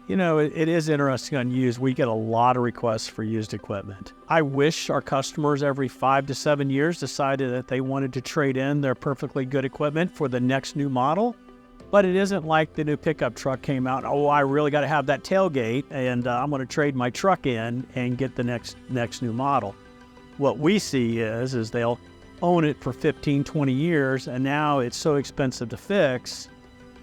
It is interesting on used. We get a lot of requests for used equipment. I wish our customers every 5 to 7 years decided that they wanted to trade in their perfectly good equipment for the next new model. But it isn't like the new pickup truck came out. Oh, I really got to have that tailgate, and I'm going to trade my truck in and get the next new model. What we see is they'll own it for 15, 20 years, and now it's so expensive to fix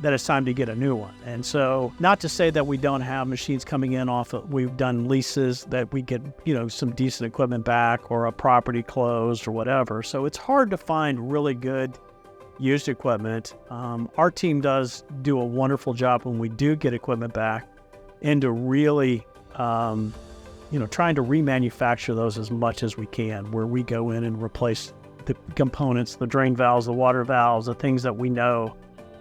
that it's time to get a new one. And so, not to say that we don't have machines coming in we've done leases that we get, some decent equipment back, or a property closed or whatever. So it's hard to find really good used equipment. Our team does do a wonderful job when we do get equipment back, into really, trying to remanufacture those as much as we can, where we go in and replace the components, the drain valves, the water valves, the things that we know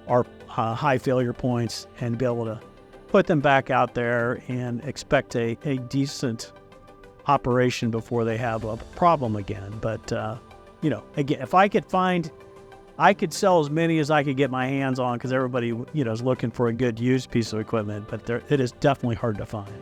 are high failure points, and be able to put them back out there and expect a decent operation before they have a problem again. But, again, if I could sell as many as I could get my hands on, because everybody, is looking for a good used piece of equipment, but it is definitely hard to find.